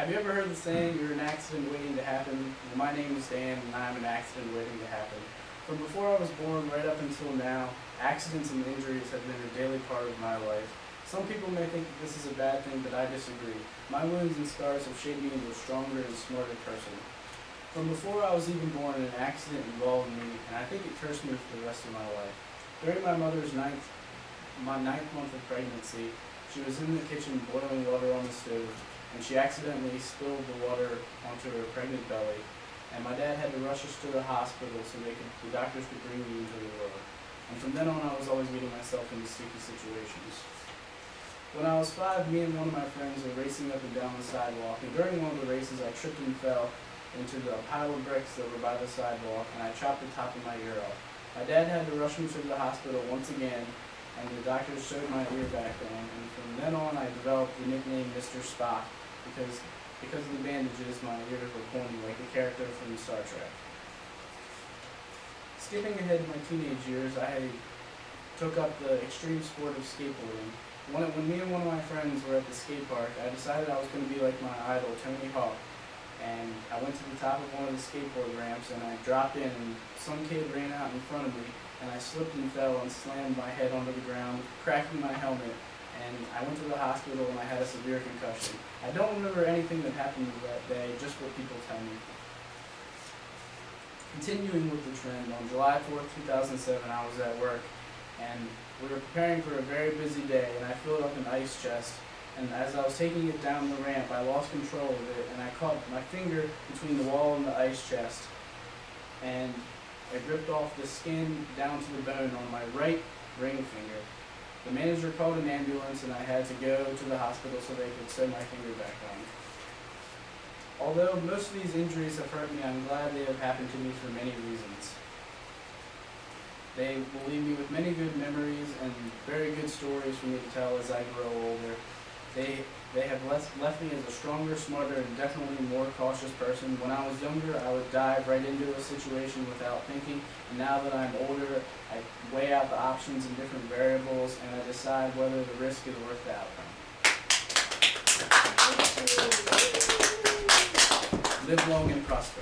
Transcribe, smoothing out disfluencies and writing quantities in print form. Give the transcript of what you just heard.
Have you ever heard the saying, you're an accident waiting to happen? Well, my name is Dan, and I'm an accident waiting to happen. From before I was born right up until now, accidents and injuries have been a daily part of my life. Some people may think that this is a bad thing, but I disagree. My wounds and scars have shaped me into a stronger and smarter person. From before I was even born, an accident involved me, and I think it cursed me for the rest of my life. During my mother's ninth month of pregnancy, she was in the kitchen boiling water on the stove, and she accidentally spilled the water onto her pregnant belly, and my dad had to rush us to the hospital so the doctors could bring me into the world. And from then on, I was always getting myself into sticky situations. When I was 5, me and one of my friends were racing up and down the sidewalk, and during one of the races, I tripped and fell into the pile of bricks that were by the sidewalk, and I chopped the top of my ear off. My dad had to rush me to the hospital once again, and the doctors sewed my ear back on, and from then on, I developed the nickname Mr. Spock, because of the bandages, my ears were pointy like the character from Star Trek. Skipping ahead to my teenage years, I took up the extreme sport of skateboarding. When me and one of my friends were at the skate park, I decided I was going to be like my idol, Tony Hawk. And I went to the top of one of the skateboard ramps, and I dropped in, and some kid ran out in front of me, and I slipped and fell and slammed my head onto the ground, cracking my helmet. And I went to the hospital and I had a severe concussion. I don't remember anything that happened that day, just what people tell me. Continuing with the trend, on July 4th, 2007, I was at work, and we were preparing for a very busy day, and I filled up an ice chest. And as I was taking it down the ramp, I lost control of it, and I caught my finger between the wall and the ice chest, and I ripped off the skin down to the bone on my right ring finger. The manager called an ambulance, and I had to go to the hospital so they could sew my finger back on. Although most of these injuries have hurt me, I'm glad they have happened to me for many reasons. They will leave me with many good memories and very good stories for me to tell as I grow older. They have left me as a stronger, smarter, and definitely more cautious person. When I was younger, I would dive right into a situation without thinking, and now that I'm older, I weigh out the options and different variables, and I decide whether the risk is worth the outcome. Live long and prosper.